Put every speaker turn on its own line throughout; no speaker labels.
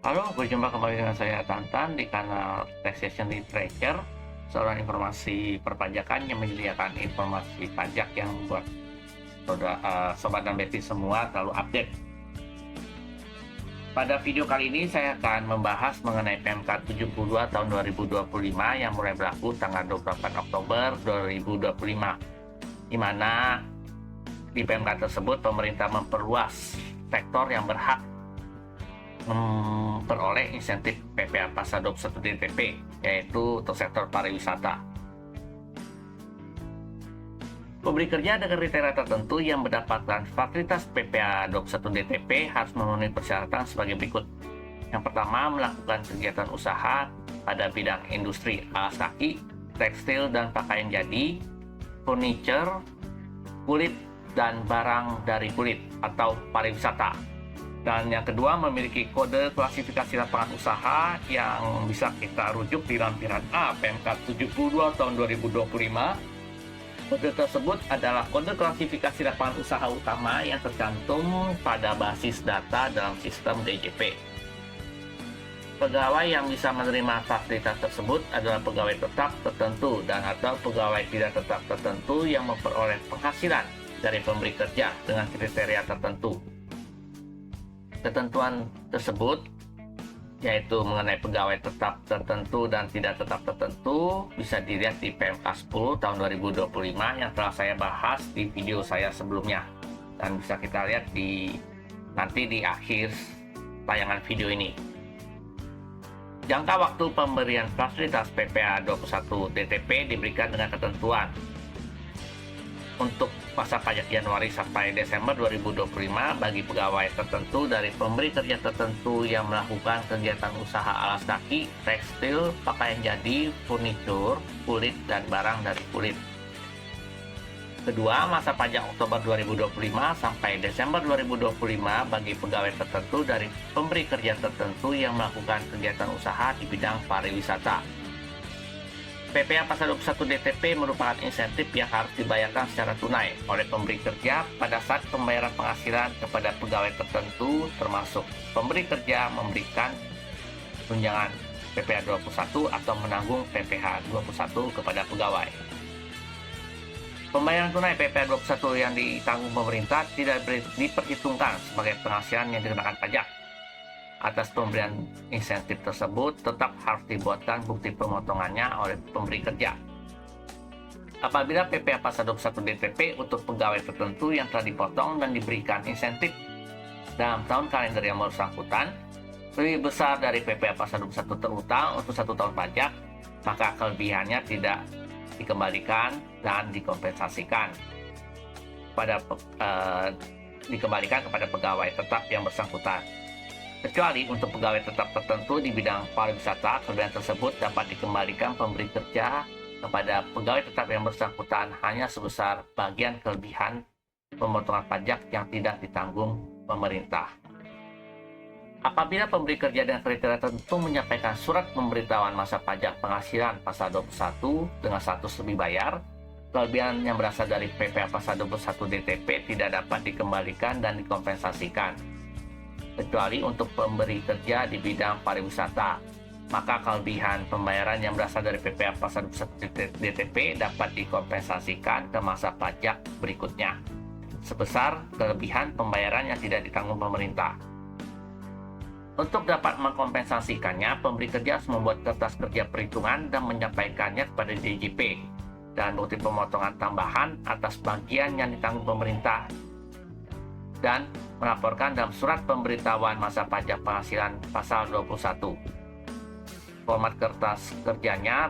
Halo, berjumpa kembali dengan saya Tantan di kanal Taxation Literature, seorang informasi perpajakan yang menyediakan informasi pajak yang membuat sobat dan beti semua selalu update. Pada video kali ini saya akan membahas mengenai PMK 72 tahun 2025 yang mulai berlaku tanggal 28 Oktober 2025, di mana di PMK tersebut pemerintah memperluas sektor yang berhak memperoleh insentif PPh Pasar 21 DTP, yaitu untuk sektor pariwisata. Pemberi kerja dengan kriteria tertentu yang mendapatkan fasilitas PPh 21 DTP harus memenuhi persyaratan sebagai berikut. Yang pertama, melakukan kegiatan usaha pada bidang industri alas kaki, tekstil dan pakaian jadi, furniture, kulit, dan barang dari kulit atau pariwisata. Dan yang kedua, memiliki kode klasifikasi lapangan usaha yang bisa kita rujuk di lampiran A PMK 72 tahun 2025. Kode tersebut adalah kode klasifikasi lapangan usaha utama yang tercantum pada basis data dalam sistem DJP. Pegawai yang bisa menerima fasilitas tersebut adalah pegawai tetap tertentu dan atau pegawai tidak tetap tertentu yang memperoleh penghasilan dari pemberi kerja dengan kriteria tertentu. Ketentuan tersebut, yaitu mengenai pegawai tetap tertentu dan tidak tetap tertentu, bisa dilihat di PMK 10 tahun 2025 yang telah saya bahas di video saya sebelumnya, dan bisa kita lihat nanti di akhir tayangan video ini. Jangka waktu pemberian fasilitas PPh 21 DTP diberikan dengan ketentuan untuk masa pajak Januari sampai Desember 2025 bagi pegawai tertentu dari pemberi kerja tertentu yang melakukan kegiatan usaha alas kaki, tekstil, pakaian jadi, furnitur, kulit, dan barang dari kulit. Kedua, masa pajak Oktober 2025 sampai Desember 2025 bagi pegawai tertentu dari pemberi kerja tertentu yang melakukan kegiatan usaha di bidang pariwisata. PPh Pasar 21 DTP merupakan insentif yang harus dibayarkan secara tunai oleh pemberi kerja pada saat pembayaran penghasilan kepada pegawai tertentu, termasuk pemberi kerja memberikan tunjangan PPh 21 atau menanggung PPh 21 kepada pegawai. Pembayaran tunai PPh 21 yang ditanggung pemerintah tidak diperhitungkan sebagai penghasilan yang dikenakan pajak. Atas pemberian insentif tersebut tetap harus dibuatkan bukti pemotongannya oleh pemberi kerja. Apabila PPh Pasar 21 DTP untuk pegawai tertentu yang telah dipotong dan diberikan insentif dalam tahun kalender yang bersangkutan lebih besar dari PPh Pasar 21 terutang untuk 1 tahun pajak, maka kelebihannya tidak dikembalikan dan dikompensasikan kepada pegawai tetap yang bersangkutan. Kecuali untuk pegawai tetap tertentu di bidang pariwisata, kelebihan tersebut dapat dikembalikan pemberi kerja kepada pegawai tetap yang bersangkutan hanya sebesar bagian kelebihan pemotongan pajak yang tidak ditanggung pemerintah. Apabila pemberi kerja dengan kriteria tertentu menyampaikan surat pemberitahuan masa pajak penghasilan Pasar 21 dengan status lebih bayar, kelebihan yang berasal dari PPh Pasar 21 DTP tidak dapat dikembalikan dan dikompensasikan. Kecuali untuk pemberi kerja di bidang pariwisata, maka kelebihan pembayaran yang berasal dari PPh Pasar 21 DTP dapat dikompensasikan ke masa pajak berikutnya, sebesar kelebihan pembayaran yang tidak ditanggung pemerintah. Untuk dapat mengkompensasikannya, pemberi kerja harus membuat kertas kerja perhitungan dan menyampaikannya kepada DJP, dan bukti pemotongan tambahan atas bagian yang ditanggung pemerintah, dan melaporkan dalam surat pemberitahuan masa pajak penghasilan pasal 21. Format kertas kerjanya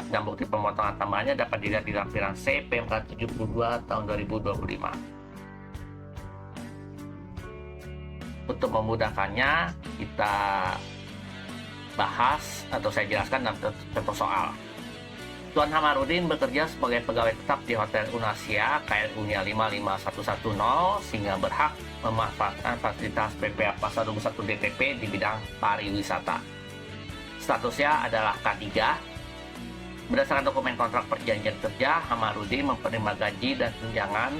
dan bukti pemotongan tambahannya dapat dilihat di lampiran C PMK 72 tahun 2025. Untuk memudahkannya, kita bahas atau saya jelaskan dalam contoh soal. Tuan Hamarudin bekerja sebagai pegawai tetap di Hotel Unasia KLU-nya 55110 sehingga berhak memanfaatkan fasilitas PPh Pasar 21 DTP di bidang pariwisata. Statusnya adalah K3. Berdasarkan dokumen kontrak perjanjian kerja, Hamarudin menerima gaji dan tunjangan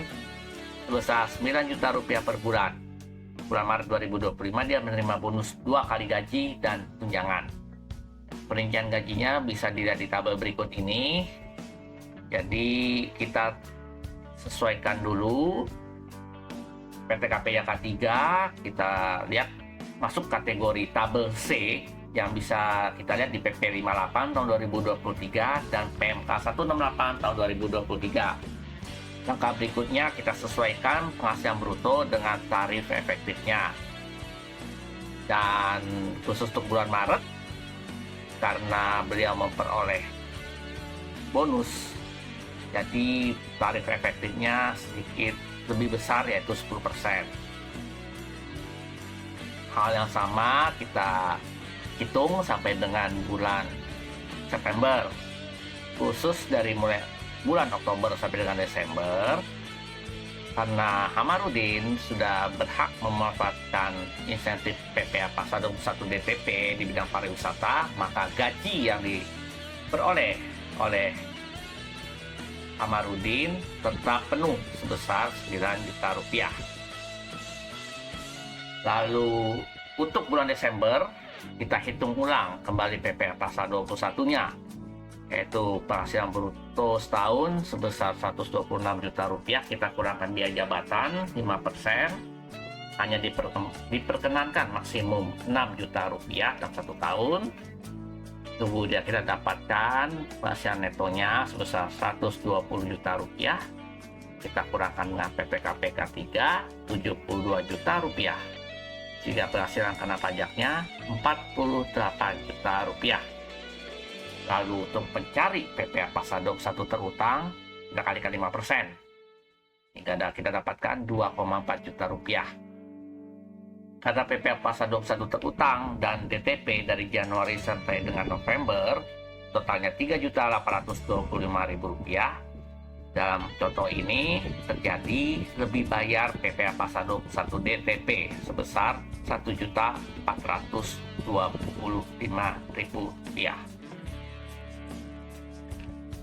sebesar Rp9 juta per bulan. bulan Maret 2025 dia menerima bonus 2 kali gaji dan tunjangan. Perincian gajinya bisa dilihat di tabel berikut ini. Jadi kita sesuaikan dulu. PT KPI K3 kita lihat masuk kategori tabel C yang bisa kita lihat di PP 58 tahun 2023 dan PMK 168 tahun 2023. Langkah berikutnya kita sesuaikan penghasilan bruto dengan tarif efektifnya. Dan khusus untuk bulan Maret, karena beliau memperoleh bonus, jadi tarif efektifnya sedikit lebih besar, yaitu 10%. Hal yang sama kita hitung sampai dengan bulan September. Khusus dari mulai bulan Oktober sampai dengan Desember, karena Hamarudin sudah berhak memanfaatkan insentif PPA Pasar 21 DTP di bidang pariwisata, maka gaji yang diperoleh oleh Hamarudin tetap penuh sebesar 9 juta rupiah. Lalu untuk bulan Desember kita hitung ulang kembali PPA Pasar 21-nya, yaitu penghasilan bruto setahun sebesar 126 juta rupiah. Kita kurangkan biaya jabatan 5%, hanya diperkenankan maksimum 6 juta rupiah dalam 1 tahun. Kemudian kita dapatkan penghasilan netonya sebesar 120 juta rupiah. Kita kurangkan dengan PPKPK 3 72 juta rupiah, sehingga penghasilan kena pajaknya 48 juta rupiah. Lalu untuk mencari PPA Pasar 21 terutang, kita kalikan 5%. Hingga kita dapatkan 2,4 juta rupiah. Karena PPA Pasar 21 terutang dan DTP dari Januari sampai dengan November, totalnya 3.825.000 rupiah. Dalam contoh ini terjadi lebih bayar PPA Pasar 21 DTP sebesar 1.425.000 rupiah.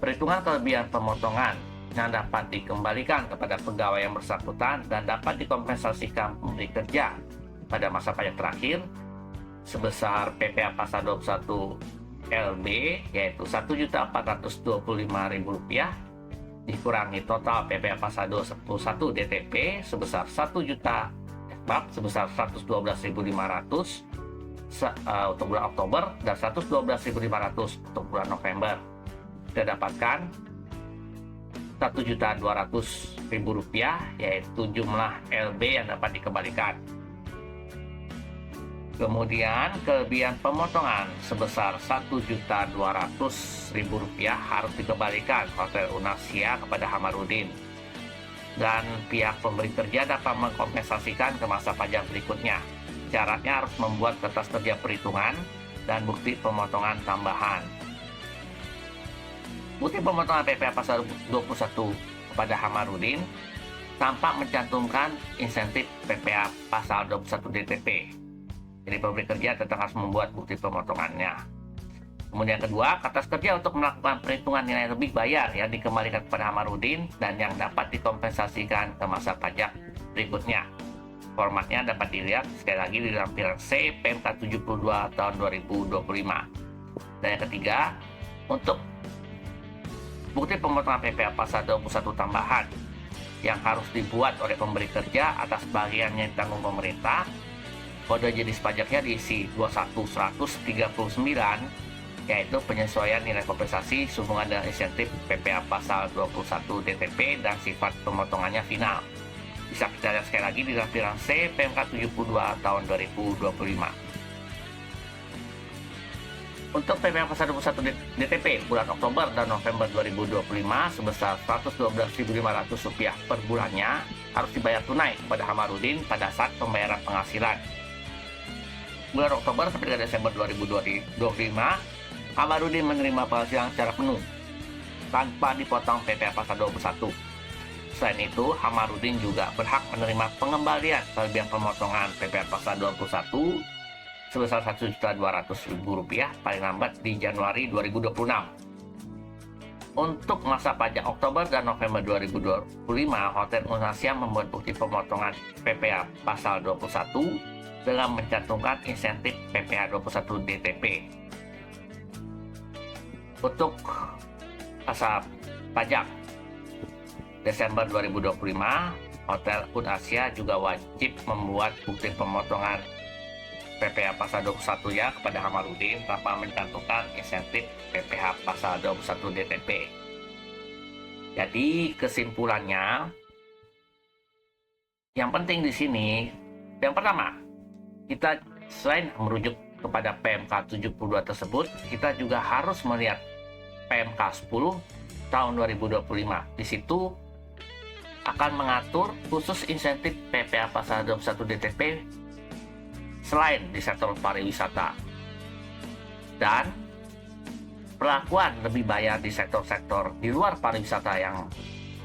Perhitungan kelebihan pemotongan yang dapat dikembalikan kepada pegawai yang bersangkutan dan dapat dikompensasikan pemberi kerja pada masa pajak terakhir sebesar PPA Pasar 21 LB, yaitu Rp1.425.000 dikurangi total PPA Pasar 21 DTP sebesar 1 juta sebesar 112.500 untuk bulan Oktober dan 112.500 untuk bulan November. Kita dapatkan Rp1.200.000, yaitu jumlah LB yang dapat dikembalikan. Kemudian kelebihan pemotongan sebesar Rp1.200.000 harus dikembalikan Hotel Unasia kepada Hamarudin, dan pihak pemberi kerja dapat mengkompensasikan ke masa pajak berikutnya. Syaratnya harus membuat kertas kerja perhitungan dan bukti pemotongan tambahan. Bukti pemotongan PPA Pasar 21 kepada Hamarudin tampak mencantumkan insentif PPA Pasar 21 DTP. Jadi pemberi kerja tetap harus membuat bukti pemotongannya. Kemudian kedua, kertas kerja untuk melakukan perhitungan nilai lebih bayar yang dikembalikan kepada Hamarudin dan yang dapat dikompensasikan ke masa pajak berikutnya. Formatnya dapat dilihat sekali lagi di lampiran C PMK 72 tahun 2025. Dan yang ketiga, untuk bukti pemotongan PPA Pasar 21 tambahan yang harus dibuat oleh pemberi kerja atas bagian yang ditanggung pemerintah, kode jenis pajaknya diisi 21139, yaitu penyesuaian nilai kompensasi sehubungan dengan insentif PPA Pasar 21 DTP dan sifat pemotongannya final. Bisa kita lihat sekali lagi di lampiran C PMK 72 tahun 2025. Untuk PPA Pasar 21 DTP bulan Oktober dan November 2025 sebesar Rp112.500 per bulannya harus dibayar tunai kepada Hamarudin pada saat pembayaran penghasilan. Bulan Oktober sampai dengan Desember 2025, Hamarudin menerima penghasilan secara penuh tanpa dipotong PPA Pasar 21. Selain itu, Hamarudin juga berhak menerima pengembalian kelebihan pemotongan PPA Pasar 21 sebesar Rp1.200.000 paling lambat di Januari 2026. Untuk masa pajak Oktober dan November 2025, Hotel Indonesia membuat bukti pemotongan PPh pasal 21 dengan mencantumkan insentif PPh 21 DTP. Untuk masa pajak Desember 2025, Hotel Asia juga wajib membuat bukti pemotongan PPh pasal 21 ya kepada Hamarudin tanpa mencantumkan insentif PPh pasal 21 DTP. Jadi kesimpulannya, yang penting di sini, yang pertama, kita selain merujuk kepada PMK 72 tersebut, kita juga harus melihat PMK 10 tahun 2025. Di situ akan mengatur khusus insentif PPh pasal 21 DTP selain di sektor pariwisata, dan perlakuan lebih bayar di sektor-sektor di luar pariwisata yang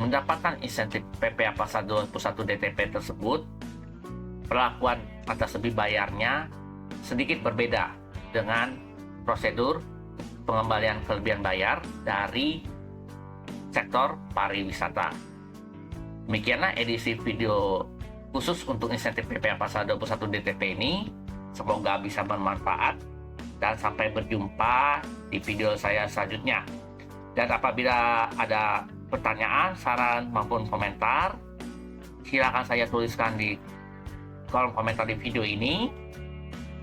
mendapatkan insentif PPh pasal 21 DTP tersebut, perlakuan atas lebih bayarnya sedikit berbeda dengan prosedur pengembalian kelebihan bayar dari sektor pariwisata. Demikianlah edisi video khusus untuk insentif PPh pasal 21 DTP ini. Semoga bisa bermanfaat dan sampai berjumpa di video saya selanjutnya. Dan apabila ada pertanyaan, saran maupun komentar, silakan saya tuliskan di kolom komentar di video ini.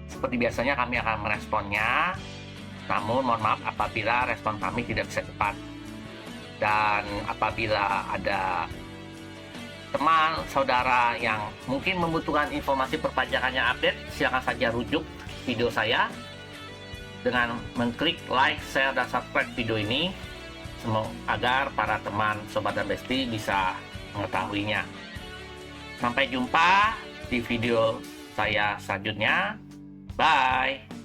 Seperti biasanya kami akan meresponnya. Namun mohon maaf apabila respon kami tidak bisa cepat. Dan apabila ada teman, saudara yang mungkin membutuhkan informasi perpajakan yang update, silakan saja rujuk video saya dengan mengklik like, share, dan subscribe video ini agar para teman, sobat, dan besti bisa mengetahuinya. Sampai jumpa di video saya selanjutnya. Bye!